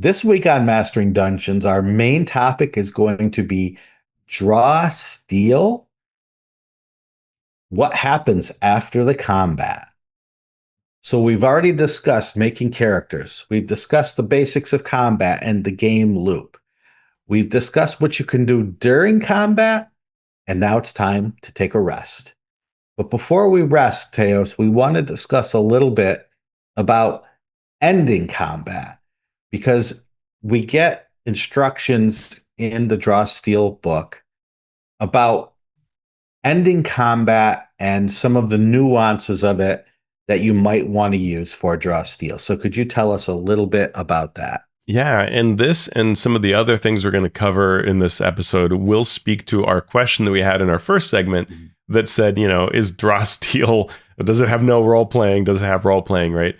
This week on Mastering Dungeons, our main topic is going to be draw steal. What happens after the combat? So we've already discussed making characters. We've discussed the basics of combat and the game loop. We've discussed what you can do during combat, and now it's time to take a rest. But before we rest, Teos, we want to discuss a little bit about ending combat because we get instructions in the Draw Steel book about ending combat and some of the nuances of it that you might want to use for Draw Steel. So could you tell us a little bit about that? Yeah, and this and some of the other things we're going to cover in this episode will speak to our question that we had in our first segment that said, is Draw Steel, does it have no role playing? Does it have role playing, right?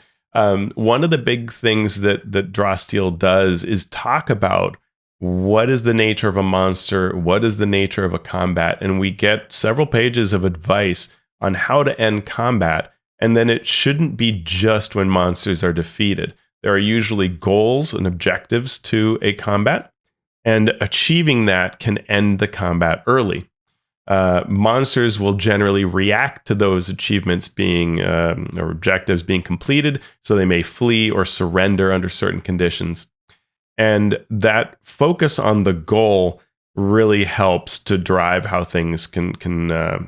One of the big things that Draw Steel does is talk about what is the nature of a monster, what is the nature of a combat, and we get several pages of advice on how to end combat, and then it shouldn't be just when monsters are defeated. There are usually goals and objectives to a combat, and achieving that can end the combat early. Monsters will generally react to those achievements being or objectives being completed, so they may flee or surrender under certain conditions. And that focus on the goal really helps to drive how things can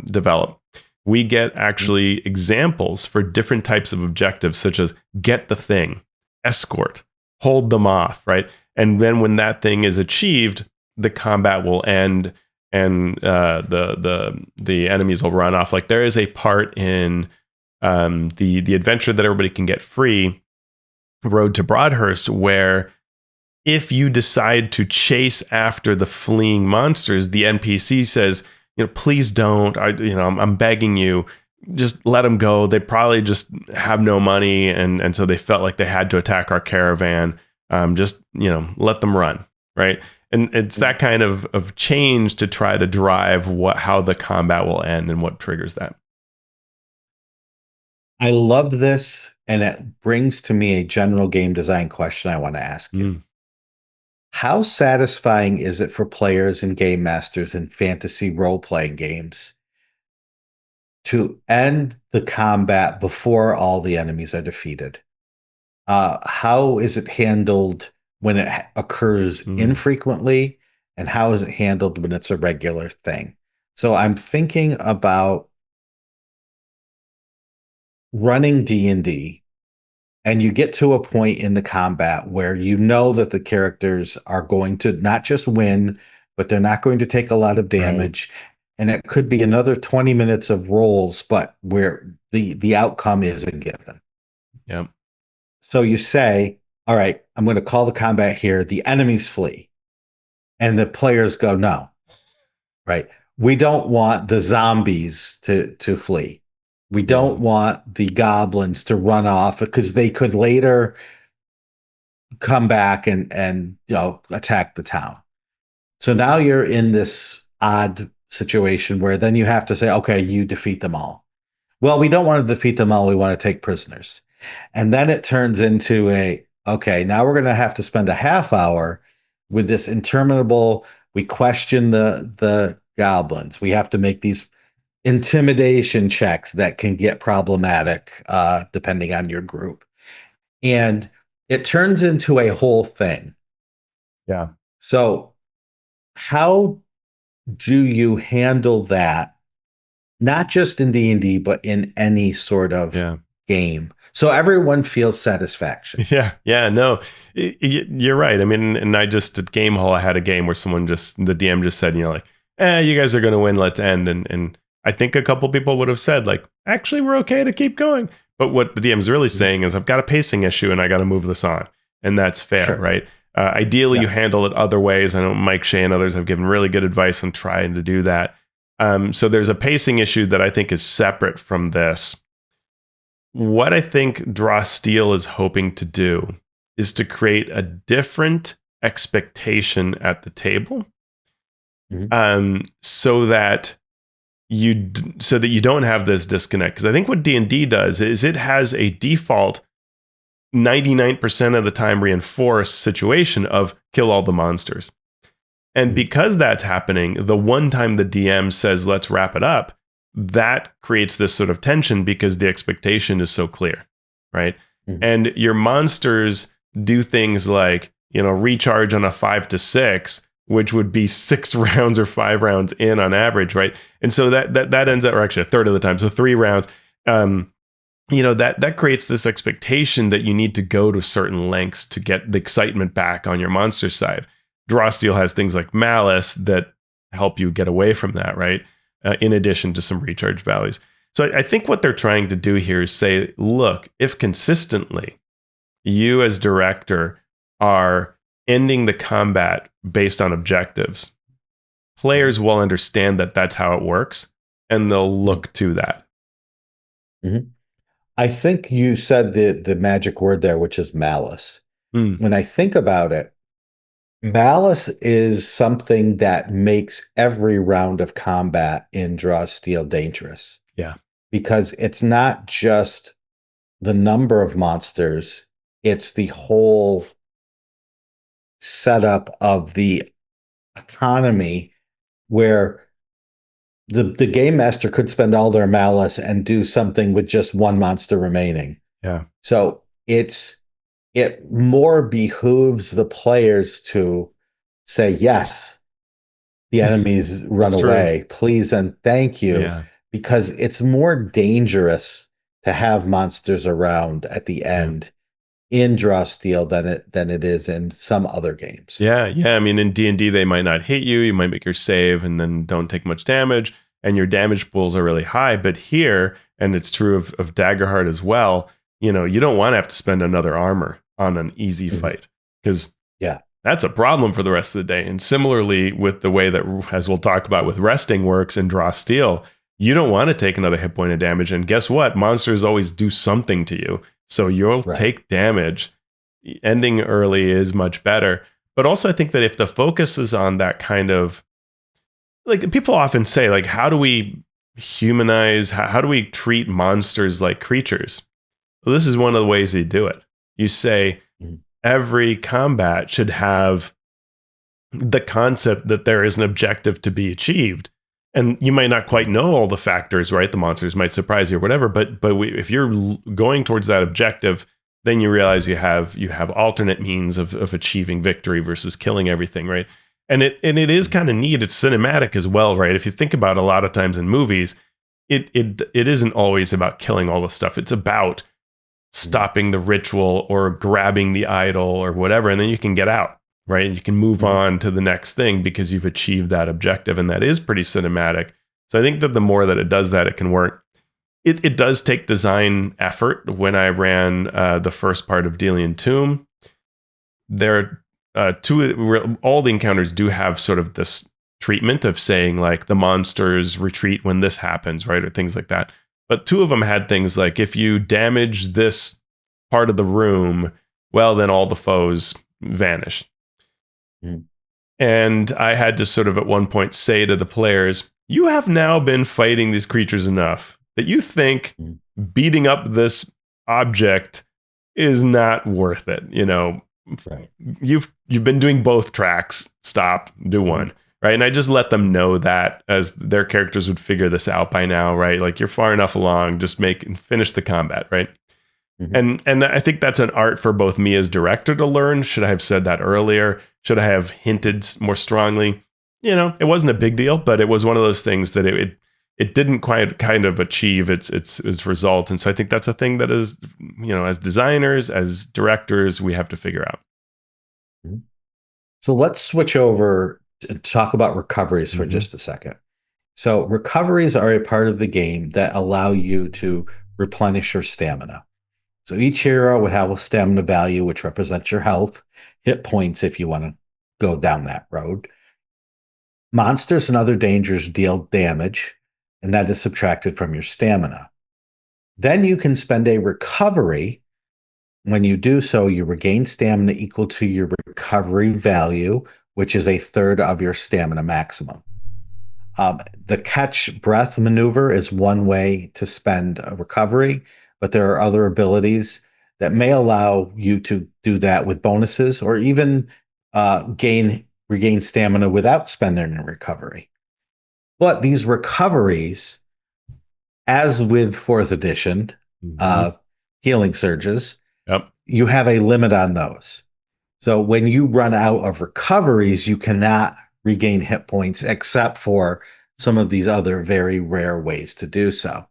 develop. We get actually examples for different types of objectives, such as get the thing, escort, hold them off, right? And then when that thing is achieved, the combat will end, and the enemies will run off. Like there is a part in the adventure that everybody can get free, Road to Broadhurst, where if you decide to chase after the fleeing monsters, the NPC says, please don't. I'm begging you, just let them go. They probably just have no money, and so they felt like they had to attack our caravan. Just let them run, right? And it's that kind of change to try to drive how the combat will end and what triggers that. I love this, and it brings to me a general game design question I want to ask you. How satisfying is it for players and game masters in fantasy role-playing games to end the combat before all the enemies are defeated? How is it handled when it occurs infrequently, and how is it handled when it's a regular thing? So I'm thinking about running D&D, and you get to a point in the combat where you know that the characters are going to not just win, but they're not going to take a lot of damage. Right. And it could be another 20 minutes of rolls, but where the outcome is a given. Yeah. So you say, all right, I'm going to call the combat here. The enemies flee. And the players go, no, right? We don't want the zombies to flee. We don't want the goblins to run off because they could later come back and attack the town. So now you're in this odd situation where then you have to say, okay, you defeat them all. Well, we don't want to defeat them all. We want to take prisoners. And then it turns into okay, now we're going to have to spend a half hour with this interminable, we question the goblins. We have to make these intimidation checks that can get problematic depending on your group. And it turns into a whole thing. Yeah. So how do you handle that? Not just in D&D, but in any sort of game. So everyone feels satisfaction. Yeah, no, you're right. I mean, and I just at Game Hall, I had a game where the DM just said, you guys are going to win, let's end. And I think a couple people would have said, like, actually, we're okay to keep going. But what the DM's really saying is, I've got a pacing issue and I got to move this on. And that's fair, right? Ideally, you handle it other ways. I know Mike Shea and others have given really good advice on trying to do that. So there's a pacing issue that I think is separate from this. What I think Draw Steel is hoping to do is to create a different expectation at the table, so that you don't have this disconnect. Because I think what D&D does is it has a default 99% of the time reinforced situation of kill all the monsters. And Mhm. because that's happening, the one time the DM says, let's wrap it up, that creates this sort of tension because the expectation is so clear, right? Mhm. And your monsters do things like, recharge on a 5 to 6, which would be 6 rounds or 5 rounds in on average, right? And so that ends up, or actually a third of the time, so 3 rounds. Um, that creates this expectation that you need to go to certain lengths to get the excitement back on your monster side. Drawsteel has things like Malice that help you get away from that, right? In addition to some recharge values. So I think what they're trying to do here is say, look, if consistently you as director are ending the combat based on objectives, Mhm. players will understand that that's how it works and they'll Mhm. look to that. Mhm. I think you said the magic word there, which is malice. Mm, When I think about it, malice is something that makes every round of combat in Draw Steel dangerous yeah. because it's not just the number of monsters, it's the whole setup of the economy where the game master could spend all their malice and do something with just one monster remaining. Yeah. So it more behooves the players to say yes, the enemies run That's true. away, please and thank you, Yeah. because it's more dangerous to have monsters around at the Yeah. end in Draw Steel than it is in some other games. Yeah. Yeah. I mean, in D&D, they might not hit you. You might make your save and then don't take much damage. And your damage pools are really high. But here, and it's true of Daggerheart as well, you don't want to have to spend another armor on an easy Mhm. fight because Yeah. that's a problem for the rest of the day. And similarly, with the way that, as we'll talk about with resting works and Draw Steel, you don't want to take another hit point of damage. And guess what? Monsters always do something to you. So you'll Right. take damage. Ending early is much better. But also, I think that if the focus is on that kind of, like, people often say, like, how do we humanize, how do we treat monsters like creatures? Well, this is one of the ways they do it. You say Mhm. every combat should have the concept that there is an objective to be achieved. And you might not quite Mhm. know all the factors, right? The monsters might surprise you or whatever, but if you're going towards that objective, then you realize you have alternate means of achieving victory versus killing everything, right? And it is Mhm. kind of neat. It's cinematic as well, right? If you think about a lot of times in movies, it isn't always about killing all the stuff. It's about Mhm. stopping the ritual or grabbing the idol or whatever, and then you can get out, right? And you can move Mhm. on to the next thing because you've achieved that objective, and that is pretty cinematic. So I think that the more that it does that, it can work. It does take design effort. When I ran the first part of Delian Tomb, there are all the encounters do have sort of this treatment of saying like the monsters retreat when this happens, right, or things like that. But two of them had things like if you damage this part of the room, well, then all the foes vanish. Mhm. And I had to sort of at one point say to the players, you have now been fighting these creatures enough that you think Mhm. beating up this object is not worth it. Right. You've been doing both tracks. Stop, do Mhm. one. Right. And I just let them Mhm. know that as their characters would figure this out by now, right? Like you're far enough along, just finish the combat, right? Mhm. And I think that's an art for both me as director to learn. Should I have said that earlier? Should I have hinted more strongly? It wasn't a big deal, but it was one of those things that it didn't quite kind of achieve its result. And so I think that's a thing that is, as designers, as directors, we have to figure out. Mhm. So let's switch over and talk about recoveries for Mm-hmm. just a second. So recoveries are a part of the game that allow you to replenish your stamina. So each hero would have a stamina value, which represents your health, hit points if you want to go down that road. Monsters and other dangers deal damage, and that is subtracted from your stamina. Then you can spend a recovery. When you do so, you regain stamina equal to your recovery value, which is a third of your stamina maximum. The catch breath maneuver is one way to spend a recovery, but there are other abilities that may allow you to do that with bonuses or even regain stamina without spending a recovery. But these recoveries, as with fourth edition Mhm. uh, healing surges, Yep. you have a limit on those. So when you run out of recoveries, you cannot regain hit points except for some of these other very rare ways to do so.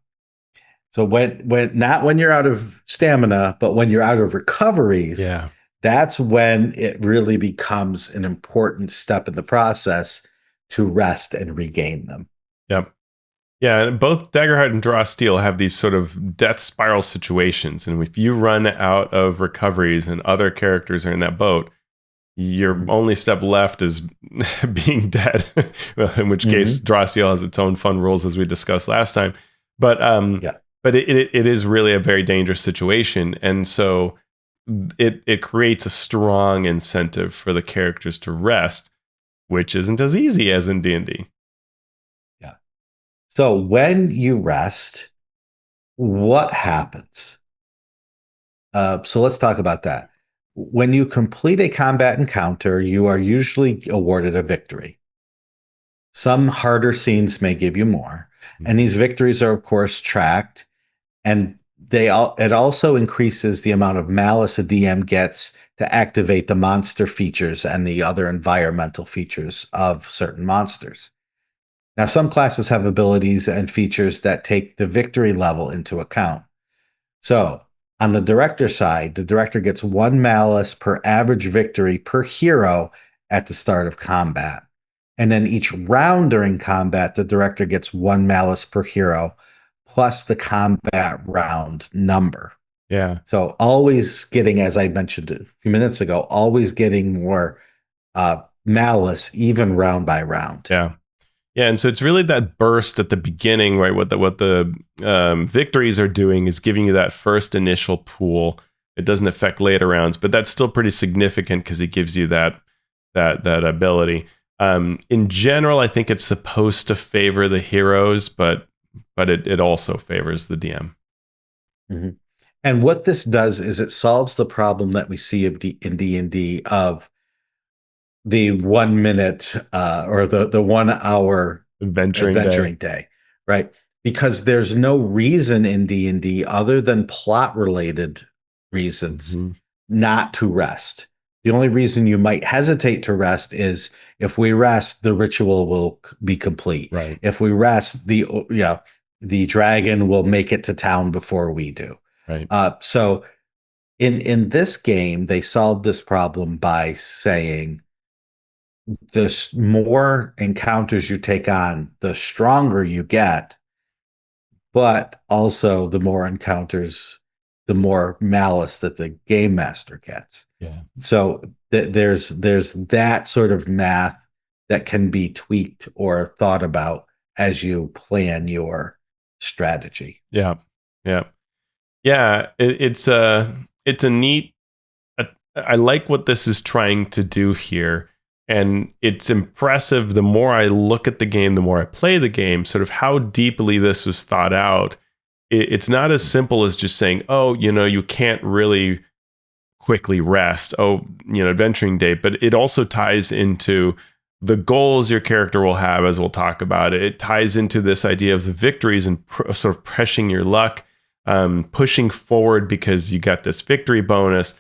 So when not when you're out of stamina, but when you're out of recoveries, Yeah. that's when it really becomes an important step in the process to rest and regain them. Yep. Yeah, and both Daggerheart and Draw Steel have these sort of death spiral situations. And if you run out of recoveries and other characters are in that boat, your Mm-hmm. only step left is being dead. Well, in which case, Mm-hmm. Draw Steel has its own fun rules, as we discussed last time. But um, Yeah. but it is really a very dangerous situation, and so it creates a strong incentive for the characters to rest, which isn't as easy as in D&D. Yeah. So when you rest, what happens? So let's talk about that. When you complete a combat encounter, you are usually awarded a victory. Some harder scenes may give you more, and these victories are, of course, tracked, and it also increases the amount of malice a DM gets to activate the monster features and the other environmental features of certain monsters. Now, some classes have abilities and features that take the victory level into account. So, on the director side, the director gets one malice per average victory per hero at the start of combat. And then each round during combat, the director gets one malice per hero plus the combat round number. Yeah, So, always getting, as I mentioned a few minutes ago, always getting more malice, even round by round. yeah. Yeah, and so it's really that burst at the beginning, right? What the victories are doing is giving you that first initial pool. It doesn't affect later rounds, but that's still pretty significant because it gives you that ability. In general, I think it's supposed to favor the heroes, but it also favors the DM. Mhm. And what this does is it solves the problem that we see in D&D of the 1 minute or the 1 hour Adventuring day. adventuring day, right? Because there's no reason in D&D other than plot related reasons Hmm. not to rest. The only reason you might hesitate to rest is if we rest, the ritual will be complete. Right, If we rest, the dragon will make it to town before we do. right. So in this game, they solved this problem by saying the more encounters you take on, the stronger you get, but also the more encounters, the more malice that the game master gets. Yeah. So there's that sort of math that can be tweaked or thought about as you plan your strategy. Yeah. Yeah. Yeah. It's a neat I like what this is trying to do here. And it's impressive the more I look at the game, the more I play the game, sort of how deeply this was thought out. It's not as simple as just saying, oh, you can't really quickly rest. Oh, adventuring day. But it also ties into the goals your character will have, as we'll talk about. It ties into this idea of the victories and sort of pressing your luck, pushing forward because you got this victory bonus,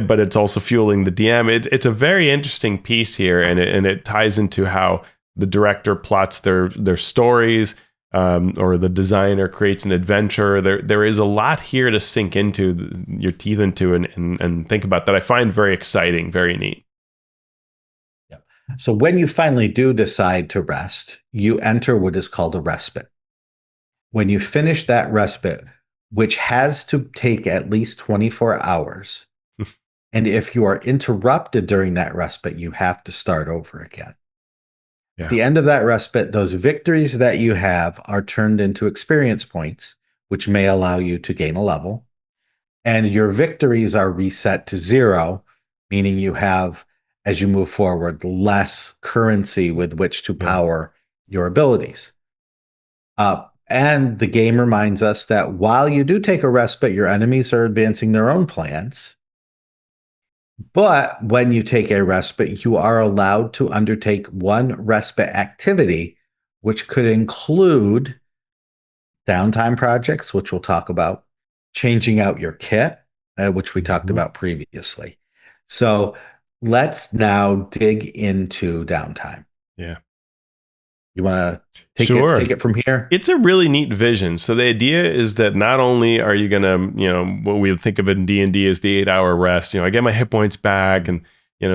but it's also fueling the DM. It's a very interesting piece here, and it ties into how the director plots their stories, or the designer creates an adventure. There is a lot here to sink into your teeth into and think about that. I find very exciting, very neat. Yeah. So when you finally do decide to rest, you enter what is called a respite. When you finish that respite, which has to take at least 24 hours, and if you are interrupted during that respite, you have to start over again. At Yeah, the end of that respite, those victories that you have are turned into experience points, which may allow you to gain a level. And your victories are reset to zero, meaning you have, as you move forward, less currency with which to yeah, power your abilities. And the game reminds us that while you do take a respite, your enemies are advancing their own plans. But when you take a respite, you are allowed to undertake one respite activity, which could include downtime projects, which we'll talk about, changing out your kit, which we talked Mhm. about previously. So let's now dig into downtime. Yeah. You want to Sure. take it from here? It's a really neat vision. So the idea is that not only are you going to, what we think of in D&D as the 8-hour rest, I get my hit points back and,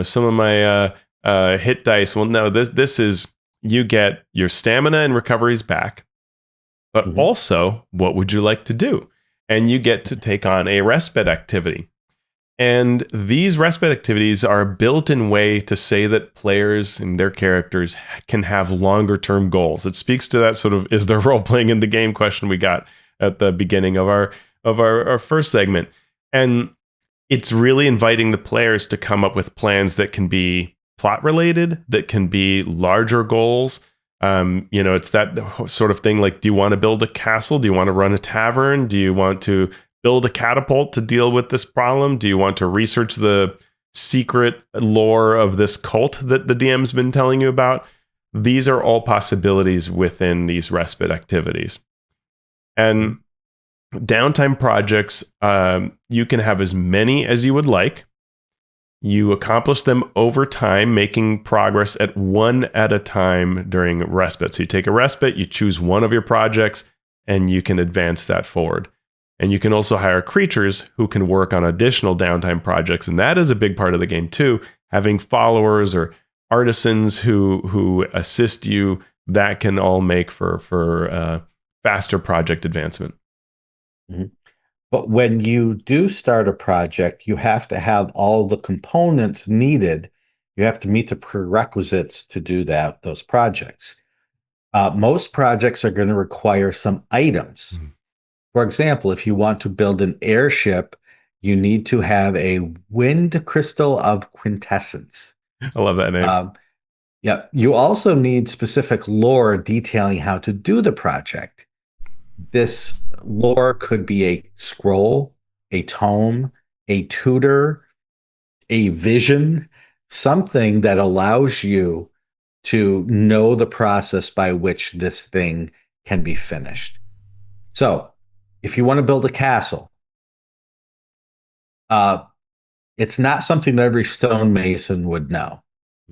some of my hit dice. Well, no, this is you get your stamina and recoveries back, but Mm-hmm. also what would you like to do? And you get to take on a respite activity. And these respite activities are a built in way to say that players and their characters can have longer term goals. It speaks to that sort of is there role playing in the game question we got at the beginning of our first segment. And it's really inviting the players to come up with plans that can be plot related, that can be larger goals. It's that sort of thing like, do you want to build a castle? Do you want to run a tavern? Do you want to build a catapult to deal with this problem? Do you want to research the secret lore of this cult that the DM's been telling you about? These are all possibilities within these respite activities. And downtime projects, you can have as many as you would like. You accomplish them over time, making progress at one at a time during respite. So you take a respite, you choose one of your projects, and you can advance that forward. And you can also hire creatures who can work on additional downtime projects. And that is a big part of the game too. Having followers or artisans who assist you, that can all make for faster project advancement. Mm-hmm. But when you do start a project, you have to have all the components needed. You have to meet the prerequisites to do those projects. Most projects are going to require some items. Mhm. For example, if you want to build an airship, you need to have a wind crystal of quintessence. I love that name. Um, yeah, you also need specific lore detailing how to do the project. This lore could be a scroll, a tome, a tutor, a vision, something that allows you to know the process by which this thing can be finished. So, if you want to build a castle, uh, it's not something that every stonemason would know.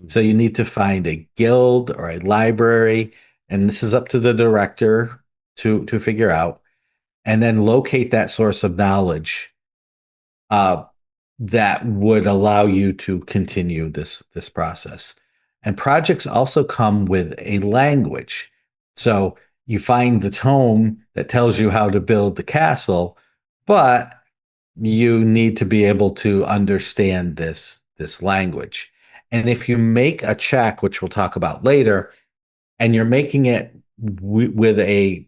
So, you need to find a guild or a library, and this is up to the director to figure out, and then locate that source of knowledge uh, that would allow you to continue this process. And projects also come with a language. So you find the tome that tells you how to build the castle, but you need to be able to understand this language. And if you make a check, which we'll talk about later, and you're making it with a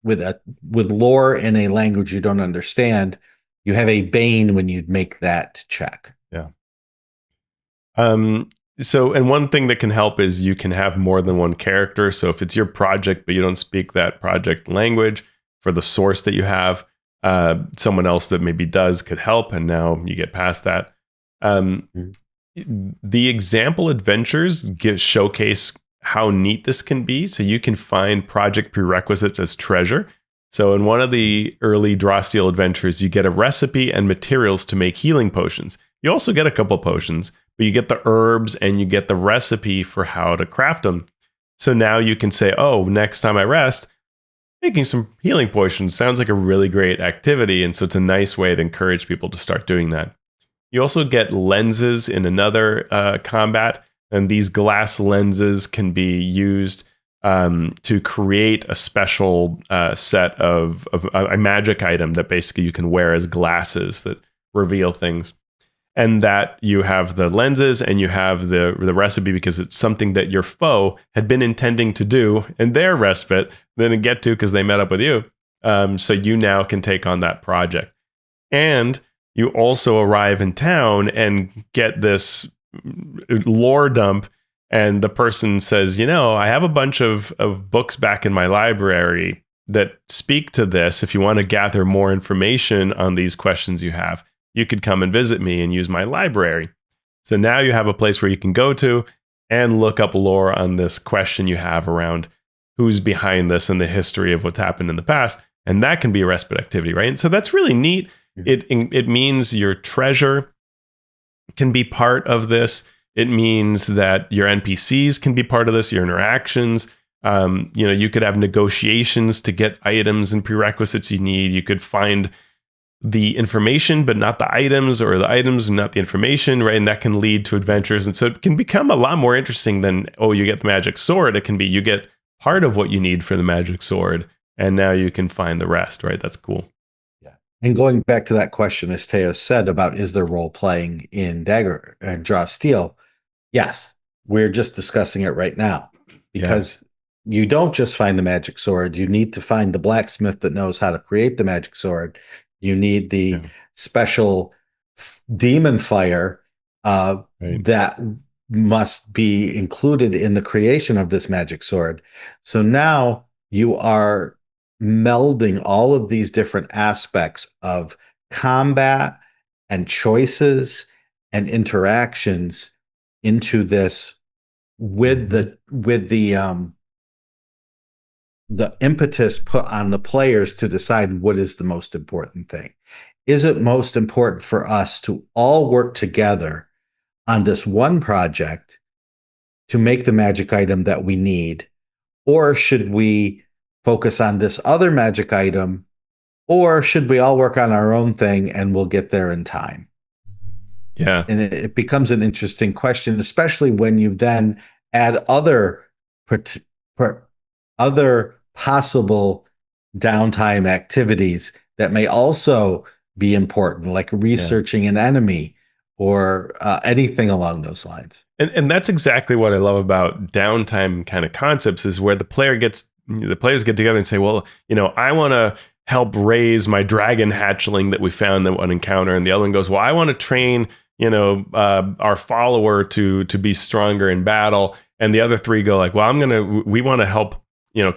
with lore in a language you don't understand, you have a bane when you make that check. Yeah. Um, and one thing that can help is you can have more than one character. So if it's your project, but you don't speak that project language for the source that you have, someone else that maybe does could help. And now you get past that. Um, Mhm. the example adventures showcase how neat this can be. So you can find project prerequisites as treasure. So in one of the early Drawsteel adventures, you get a recipe and materials to make healing potions. You also get a couple potions, but you get the herbs and you get the recipe for how to craft them. So now you can say, oh, next time I rest, making some healing potions sounds like a really great activity. And so it's a nice way to encourage people to start doing that. You also get lenses in another combat, and these glass lenses can be used to create a special set of a magic item that basically you can wear as glasses that reveal things. And that you have the lenses and you have the recipe because it's something that your foe had been intending to do in their respite, then to get to because they met up with you. So you now can take on that project. And you also arrive in town and get this lore dump. And the person says, I have a bunch of books back in my library. that speak to this, if you want to gather more information on these questions you have, you could come and visit me and use my library. So now you have a place where you can go to and look up lore on this question you have around who's behind this and the history of what's happened in the past. And that can be a respite activity, right? And so that's really neat. It means your treasure can be part of this. It means that your NPCs can be part of this, your interactions. You could have negotiations to get items and prerequisites you need. You could find the information, but not the items, or the items and not the information, right? And that can lead to adventures. And so it can become a lot more interesting than, oh, you get the magic sword. It can be you get part of what you need for the magic sword, and now you can find the rest, right? That's cool. Yeah. And going back to that question, as Teos said about is there role playing in Dagger and Draw Steel? Yes, we're just discussing it right now Yeah. because you don't just find the magic sword. You need to find the blacksmith that knows how to create the magic sword. You need the Yeah. special demon fire Right. that must be included in the creation of this magic sword. So now you are melding all of these different aspects of combat and choices and interactions into this with Mhm. the impetus put on the players to decide what is the most important thing. Is it most important for us to all work together on this one project to make the magic item that we need? Or should we focus on this other magic item? Or should we all work on our own thing and we'll get there in time? Yeah. And it becomes an interesting question, especially when you then add other possible downtime activities that may also be important, like Yeah. researching an enemy or anything along those lines. And that's exactly what I love about downtime kind of concepts, is where the players get together and say, well, I want to help raise my dragon hatchling that we found that one encounter, and the other one goes, well, I want to train our follower to be stronger in battle, and the other three go like, well, we want to help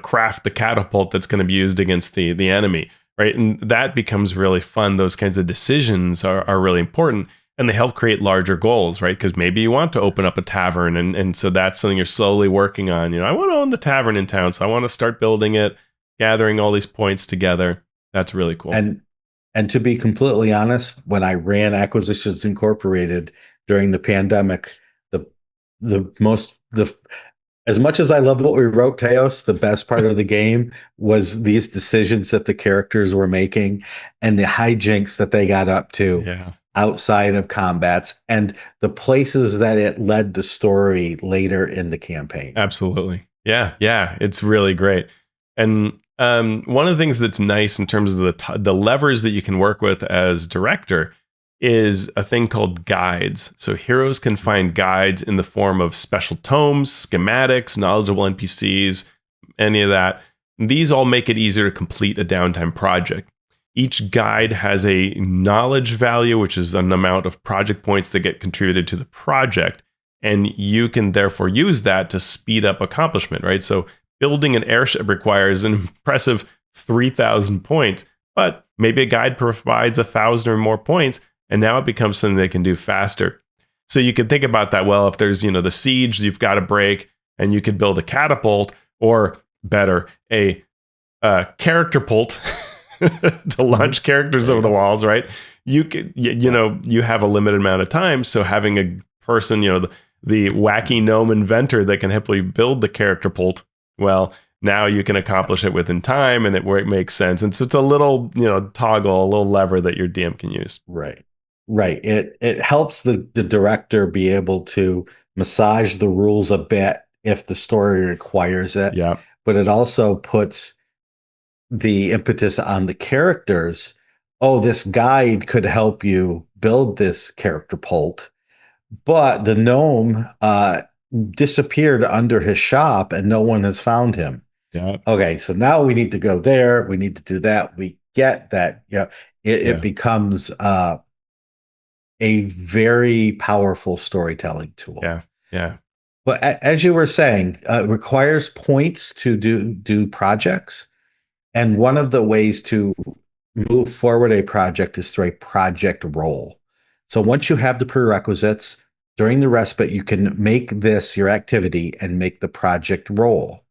craft the catapult that's going to be used against the enemy, right? And that becomes really fun. Those kinds of decisions are really important, and they help create larger goals, right? Because maybe you want to open up a tavern, and so that's something you're slowly working on. I want to own the tavern in town, so I want to start building it, gathering all these points together. That's really cool. And to be completely honest, when I ran Acquisitions Incorporated during the pandemic, the the as much as I love what we wrote, Teos, the best part of the game was these decisions that the characters were making and the hijinks that they got up to Yeah, outside of combats and the places that it led the story later in the campaign. absolutely. Yeah, it's really great. And one of the things that's nice in terms of the levers that you can work with as director is a thing called guides. So heroes can find guides in the form of special tomes, schematics, knowledgeable NPCs, any of that. These all make it easier to complete a downtime project. Each guide has a knowledge value, which is an amount of project points that get contributed to the project. And you can therefore use that to speed up accomplishment, right? So building an airship requires an impressive 3,000 points, but maybe a guide provides 1,000 or more points, and now it becomes something they can do faster. So you can think about that. Well, if there's the siege you've got to break, and you could build a catapult, or better, a character pult to launch characters over the walls, right? You could, you have a limited amount of time, so having a person, the wacky gnome inventor that can help you build the character pult, well, now you can accomplish it within time, and it makes sense. And so it's a little, toggle, a little lever that your DM can use. Right. Right. It helps the director be able to massage the rules a bit if the story requires it, Yeah, but it also puts the impetus on the characters. Oh, this guide could help you build this character pult, but the gnome disappeared under his shop and no one has found him. yeah, Okay, so now we need to go there. We need to do that. We get that. It yeah, becomes a very powerful storytelling tool. yeah, yeah. But as you were saying, it requires points to do projects. And one of the ways to move forward a project is through a project roll. So once you have the prerequisites during the respite, you can make this your activity and make the project roll.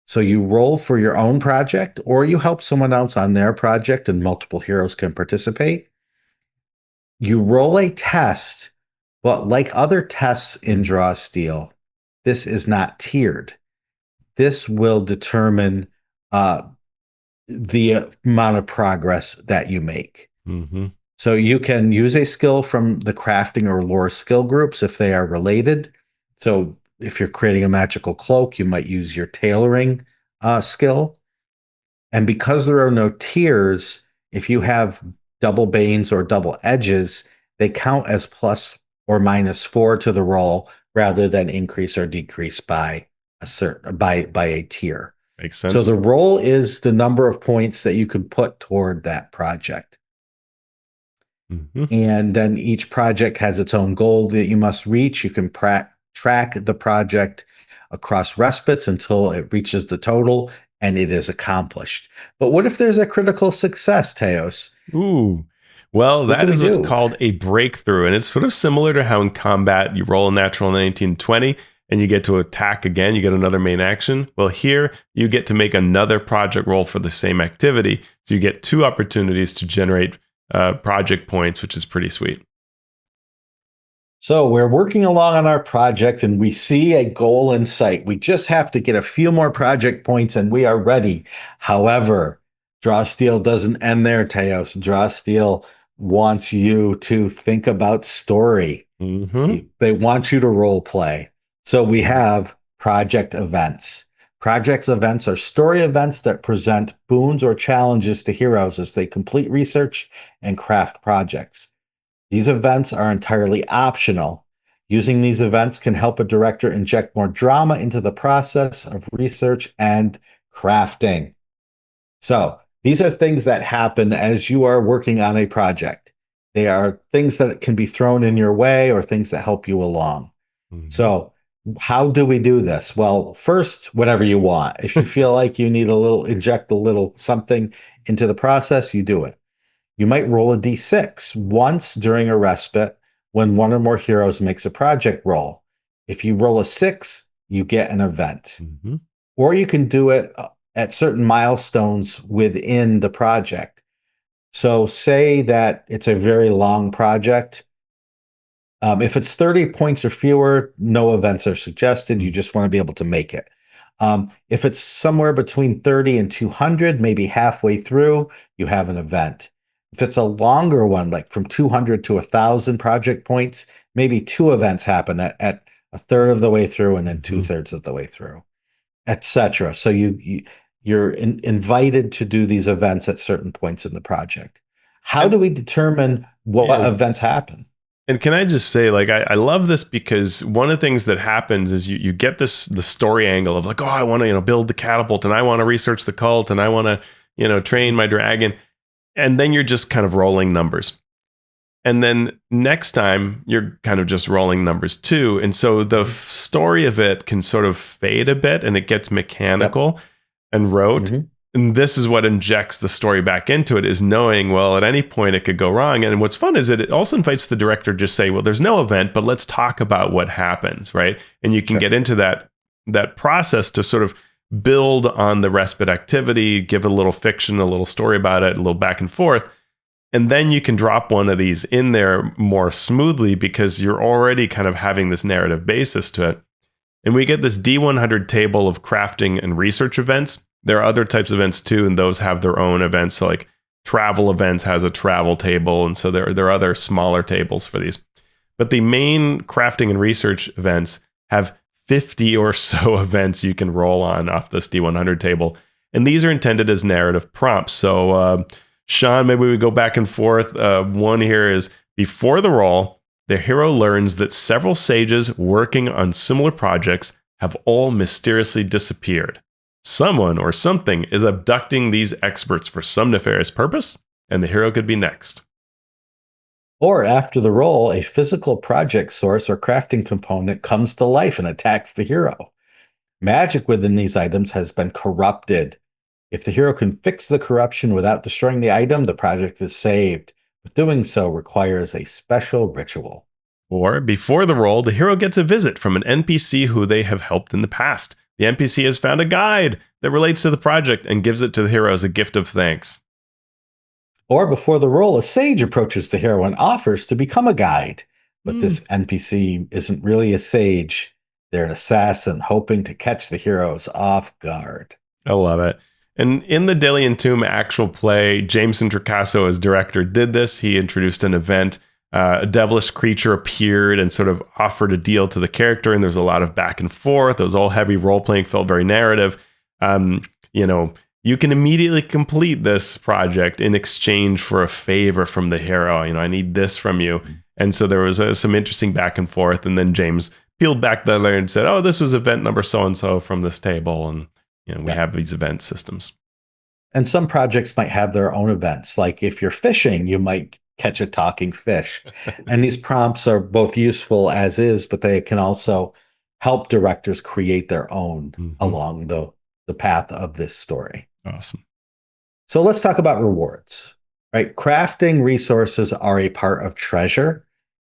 So you roll for your own project or you help someone else on their project and multiple heroes can participate. You roll a test, but like other tests in Draw Steel, this is not tiered. This will determine uh, the amount of progress that you make. Mm-hmm. So you can use a skill from the crafting or lore skill groups if they are related. So if you're creating a magical cloak, you might use your tailoring skill. And because there are no tiers, if you have double banes or double edges, they count as plus or -4 to the roll rather than increase or decrease by a tier. Makes So sense. the roll is the number of points that you can put toward that project. Mm-hmm. And then each project has its own goal that you must reach. You can track the project across respites until it reaches the total and it is accomplished. But what if there's a critical success, Teos? Ooh. Well, What do that we is what's do? called a breakthrough. And it's sort of similar to how in combat you roll a natural 1920 and you get to attack again. You get another main action. Well, here you get to make another project roll for the same activity. So you get two opportunities to generate project points, which is pretty sweet. So we're working along on our project and we see a goal in sight. We just have to get a few more project points and we are ready. However, Draw Steel doesn't end there, Teos. Draw Steel wants you to think about story. Mm-hmm. They want you to role play. So we have project events. Project events are story events that present boons or challenges to heroes as they complete research and craft projects. These events are entirely optional. Using these events can help a director inject more drama into the process of research and crafting. So, these are things that happen as you are working on a project. They are things that can be thrown in your way or things that help you along. Mm-hmm. So, how do we do this? Well, first, whatever you want. If you feel like you need inject a little something into the process, you do it. You might roll a d6 once during a respite when one or more heroes makes a project roll. If you roll a 6, you get an event. Mm-hmm. Or you can do it at certain milestones within the project. So, say that it's a very long project. If it's 30 points or fewer, no events are suggested. You just want to be able to make it. If it's somewhere between 30 and 200, maybe halfway through, you have an event. If it's a longer one, like from 200 to 1,000 project points, maybe two events happen at a third of the way through and then Mm-hmm. two-thirds of the way through, etc. So you're invited to do these events at certain points in the project. How And do we determine what yeah, events happen? and can I just say, like, I love this because one of the things that happens is you get the story angle of like, oh, I want to build the catapult and I want to research the cult and I want to train my dragon, and then you're just kind of rolling numbers, and then next time you're kind of just rolling numbers too, and so the story of it can sort of fade a bit and it gets Yep. mechanical and rote. Mhm. And this is what injects the story back into it, is knowing, well, at any point it could go wrong. And what's fun is that it also invites the director to just say, well, there's no event, but let's talk about what happens, right? And you can Sure. get into that process to sort of build on the respite activity, give it a little fiction, a little story about it, a little back and forth. And then you can drop one of these in there more smoothly because you're already kind of having this narrative basis to it. And we get this D100 table of crafting and research events. There are other types of events too, and those have their own events. So like travel events has a travel table, and so there are other smaller tables for these. But the main crafting and research events have 50 or so events you can roll on off this D100 table. And these are intended as narrative prompts. So, Shawn, maybe we go back and forth. One here is before the roll, the hero learns that several sages working on similar projects have all mysteriously disappeared. Someone or something is abducting these experts for some nefarious purpose, and the hero could be next. Or after the roll, a physical project source or crafting component comes to life and attacks the hero. Magic within these items has been corrupted. If the hero can fix the corruption without destroying the item, the project is saved. But doing so requires a special ritual. Or before the roll, the hero gets a visit from an NPC who they have helped in the past. The NPC has found a guide that relates to the project and gives it to the hero as a gift of thanks. Or before the roll, a sage approaches the hero and offers to become a guide. But Hmm. this NPC isn't really a sage. They're an assassin hoping to catch the heroes off guard. I love it. And in the Delian Tomb actual play, Jameson Tricasso, as director, did this. He introduced an event. A devilish creature appeared and sort of offered a deal to the character, and there's a lot of back and forth. It was all heavy role playing, felt very narrative. Um, you know, you can immediately complete this project in exchange for a favor from the hero. I need this from you. And so there was some interesting back and forth. And then James peeled back the layer and said, "Oh, this was event number so and so from this table." And we Yeah. have these event systems. And some projects might have their own events. Like if you're fishing, you might catch a talking fish. And these prompts are both useful as is, but they can also help directors create their own Mm-hmm. along the path of this story. Awesome. So let's talk about rewards, right? Crafting resources are a part of treasure.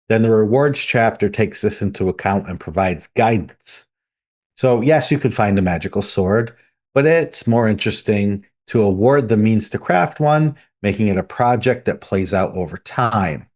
Then the rewards chapter takes this into account and provides guidance. So, yes, you could find a magical sword, but it's more interesting to award the means to craft one, making it a project that plays out over time.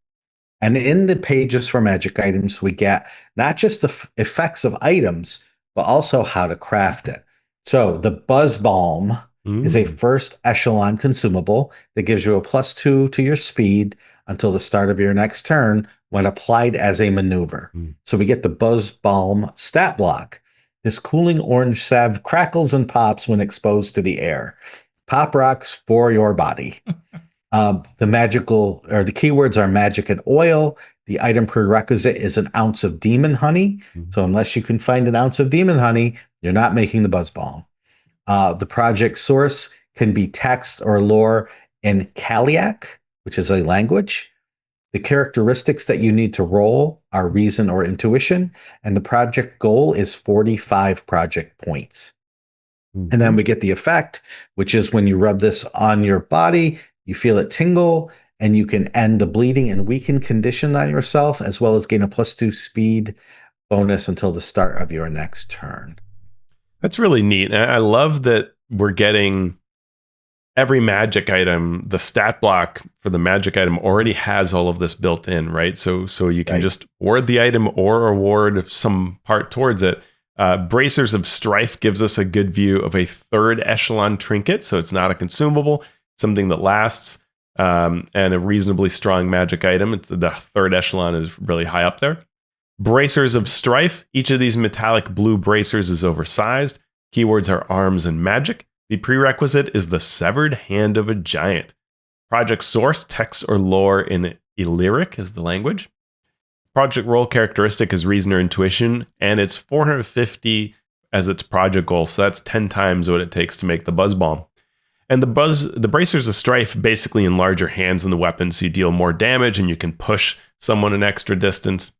And in the pages for magic items, we get not just the effects of items, but also how to craft it. So the Buzz Balm is a Mm. first echelon consumable that gives you a +2 to your speed until the start of your next turn when applied as a maneuver. Mm. So we get the Buzz Balm stat block. This cooling orange salve crackles and pops when exposed to the air. Pop rocks for your body. The magical or the keywords are magic and oil. The item prerequisite is an ounce of demon honey. Mm. So unless you can find an ounce of demon honey, you're not making the buzz balm. The project source can be text or lore in Kaliak, which is a language. The characteristics that you need to roll are reason or intuition, and the project goal is 45 project points. And then Mhm. we get the effect, which is when you rub this on your body, you feel it tingle, and you can end the bleeding and weaken condition on yourself, as well as gain a +2 speed bonus until the start of your next turn. That's really neat. And I love that we're getting every magic item. The stat block for the magic item already has all of this built in, right? So you can Right. just award the item or award some part towards it. Bracers of Strife gives us a good view of a third echelon trinket. So it's not a consumable, something that lasts, and a reasonably strong magic item. The third echelon is really high up there. Bracers of Strife. Each of these metallic blue bracers is oversized. Keywords are arms and magic. The prerequisite is the severed hand of a giant. Project source, text or lore in Illyric is the language. Project role characteristic is reason or intuition, and it's 450 as its project goal. So that's 10 times what it takes to make the buzz bomb. And the bracers of strife basically enlarge your hands on the weapon, so you deal more damage and you can push someone an extra distance.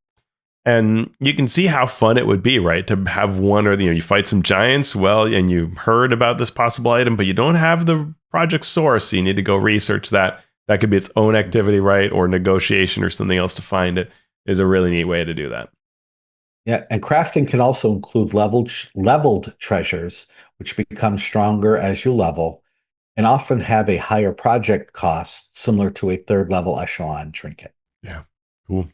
And you can see how fun it would be, right? To have one, or you fight some giants, well, and you heard about this possible item, but you don't have the project source, so you need to go research that. That could be its own activity, right? Or negotiation or something else to find it. Is a really neat way to do that. Yeah, and crafting can also include leveled treasures, which become stronger as you level, and often have a higher project cost, similar to a third level echelon trinket. Yeah. Cool.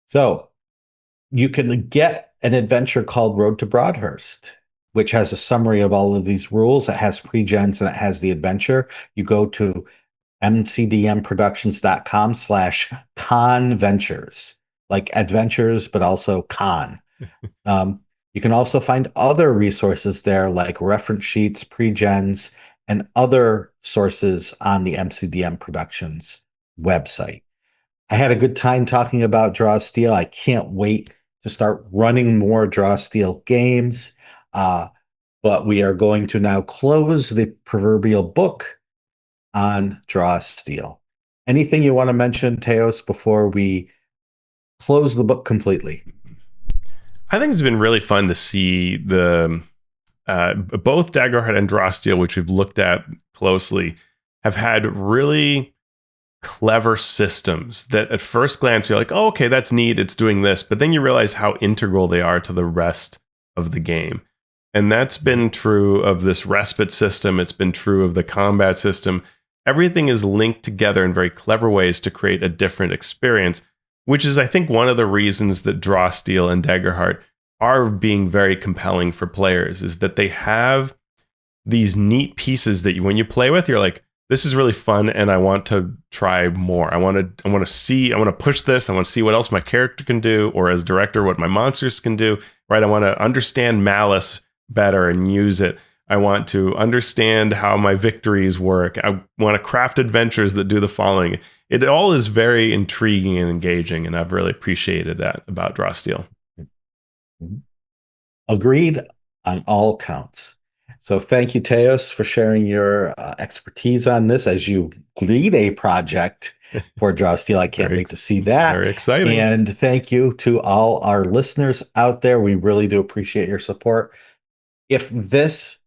So you can get an adventure called Road to Broadhurst, which has a summary of all of these rules. It has pre-gens and it has the adventure. You go to mcdmproductions.com/conventures, like adventures, but also con. You can also find other resources there, like reference sheets, pre-gens, and other sources on the MCDM Productions website. I had a good time talking about Draw Steel. I can't wait to start running more Draw Steel games. Uh, but we are going to now close the proverbial book on Draw Steel. Anything you want to mention, Teos, before we close the book completely? I think it's been really fun to see both Daggerheart and Drawsteel, which we've looked at closely, have had really clever systems that at first glance you're like, oh, okay, that's neat, it's doing this, but then you realize how integral they are to the rest of the game. And that's been true of this respite system, it's been true of the combat system. Everything is linked together in very clever ways to create a different experience, which is, I think, one of the reasons that Drawsteel and Daggerheart are being very compelling for players, is that they have these neat pieces that when you play with, you're like, this is really fun and I want to try more. I want to push this. I want to see what else my character can do, or as director, what my monsters can do, right? I want to understand Malice better and use it. I want to understand how my victories work. I want to craft adventures that do the following. It all is very intriguing and engaging, and I've really appreciated that about Drawsteel. Agreed on all counts. So thank you, Teos, for sharing your expertise on this as you lead a project for Drawsteel. I can't wait to see that. Very exciting. And thank you to all our listeners out there. We really do appreciate your support. If this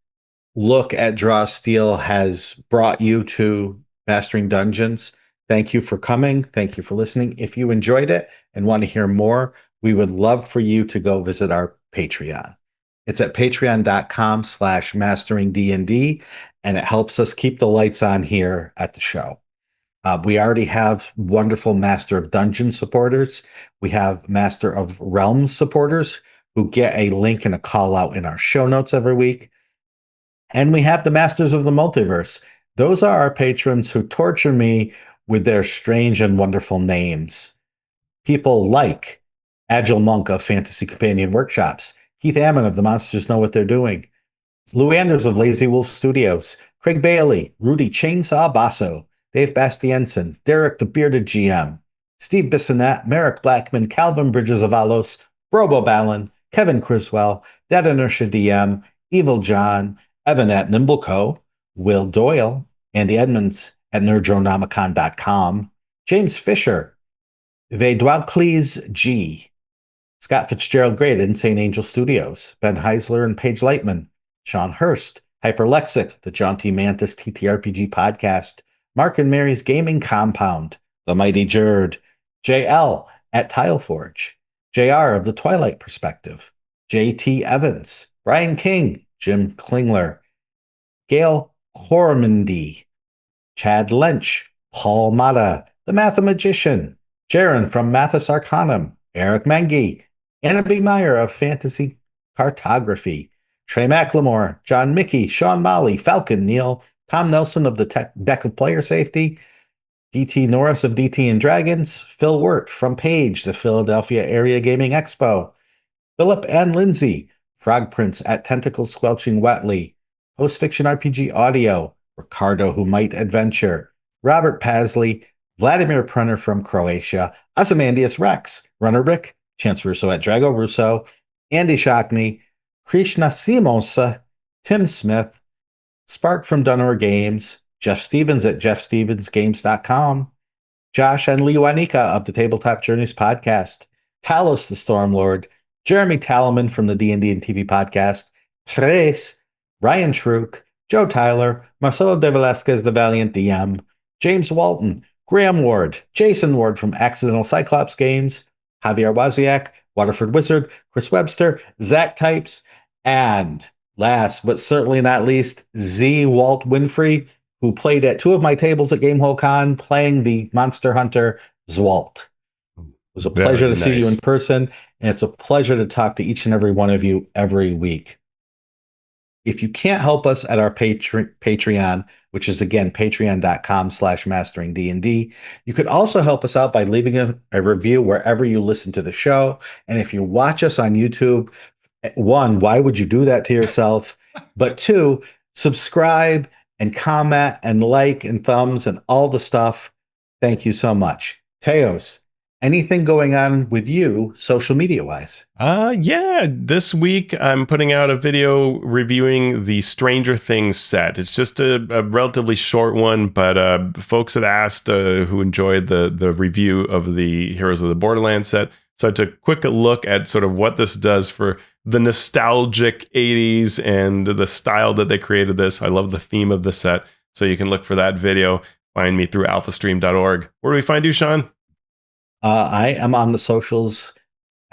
look at Drawsteel has brought you to Mastering Dungeons, thank you for coming. Thank you for listening. If you enjoyed it and want to hear more, we would love for you to go visit our Patreon. It's at patreon.com/masteringdnd, and it helps us keep the lights on here at the show. We already have wonderful Master of Dungeon supporters. We have Master of Realms supporters who get a link and a call out in our show notes every week. And we have the Masters of the Multiverse. Those are our patrons who torture me with their strange and wonderful names. People like Agile Monk of Fantasy Companion Workshops, Keith Ammon of The Monsters Know What They're Doing, Lou Anders of Lazy Wolf Studios, Craig Bailey, Rudy Chainsaw Basso, Dave Bastiensen, Derek the Bearded GM, Steve Bissonette, Merrick Blackman, Calvin Bridges of Alos, Robo Ballon, Kevin Criswell, Dead Inertia DM, Evil John, Evan at Nimbleco, Will Doyle, Andy Edmonds at nerdronomicon.com, James Fisher, Vedwalcles G, Scott Fitzgerald Gray at Insane Angel Studios, Ben Heisler and Paige Lightman, Sean Hurst, Hyperlexic, the Jaunty Mantis TTRPG podcast, Mark and Mary's Gaming Compound, The Mighty Jerd, JL at Tileforge, JR of The Twilight Perspective, JT Evans, Brian King, Jim Klingler, Gail Hormandy, Chad Lynch, Paul Mata, The Mathemagician, Jaron from Mathis Arcanum, Eric Mengi, Anna B. Meyer of Fantasy Cartography, Trey McLemore, John Mickey, Sean Molly, Falcon Neal, Tom Nelson of the Deck of Player Safety, DT Norris of DT and Dragons, Phil Wirt from Page, the Philadelphia Area Gaming Expo, Philip and Lindsay, Frog Prince at Tentacle Squelching Wetly, Post Fiction RPG Audio, Ricardo Who Might Adventure, Robert Pasley, Vladimir Prunner from Croatia, Ozymandias Rex, Runner Rick, Chance Russo at Drago Russo, Andy Shockney, Krishna Simosa, Tim Smith, Spark from Dunner Games, Jeff Stevens at jeffstevensgames.com, Josh and Lee Wanika of the Tabletop Journeys podcast, Talos the Stormlord, Jeremy Talaman from the D&D and TV podcast, Tres, Ryan Truk, Joe Tyler, Marcelo de Velasquez, the Valiant DM, James Walton, Graham Ward, Jason Ward from Accidental Cyclops Games, Javier Waziak, Waterford Wizard, Chris Webster, Zach Types, and last but certainly not least, Z. Walt Winfrey, who played at two of my tables at Gamehole Con, playing the Monster Hunter Zwalt. It was a pleasure to see you in person, and it's a pleasure to talk to each and every one of you every week. If you can't help us at our Patreon, which is again patreon.com/masteringdnd, you could also help us out by leaving a review wherever you listen to the show. And if you watch us on YouTube, one, why would you do that to yourself? But two, subscribe and comment and like and thumbs and all the stuff. Thank you so much. Teos, anything going on with you social media wise? Yeah. This week I'm putting out a video reviewing the Stranger Things set. It's just a relatively short one, but folks had asked who enjoyed the review of the Heroes of the Borderlands set. So I took a quick look at sort of what this does for the nostalgic 80s and the style that they created this. I love the theme of the set. So you can look for that video. Find me through alphastream.org. Where do we find you, Shawn? I am on the socials,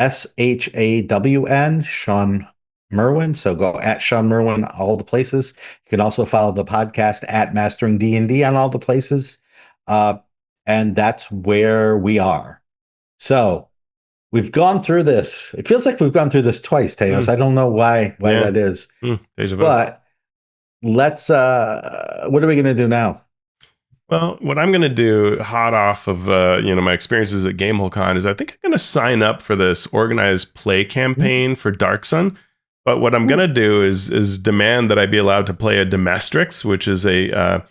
SHAWN, Shawn Merwin. So go at Shawn Merwin, all the places. You can also follow the podcast at Mastering D&D on all the places. Uh, and that's where we are. So we've gone through this. It feels like we've gone through this twice, Teos. I don't know why Yeah. that is. Deja vu. But let's what are we gonna do now? Well, what I'm going to do, hot off of my experiences at GameholeCon, is I think I'm going to sign up for this organized play campaign for Dark Sun. But what I'm going to do is demand that I be allowed to play a Domestics, which is a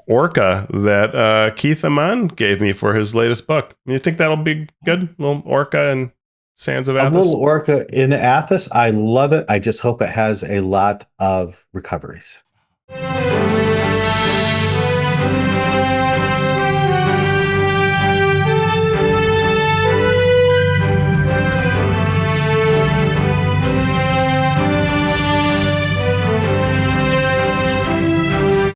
orca that Keith Amman gave me for his latest book. You think that'll be good? Little orca and Sands of A Athos? little orca in Athos. I love it. I just hope it has a lot of recoveries.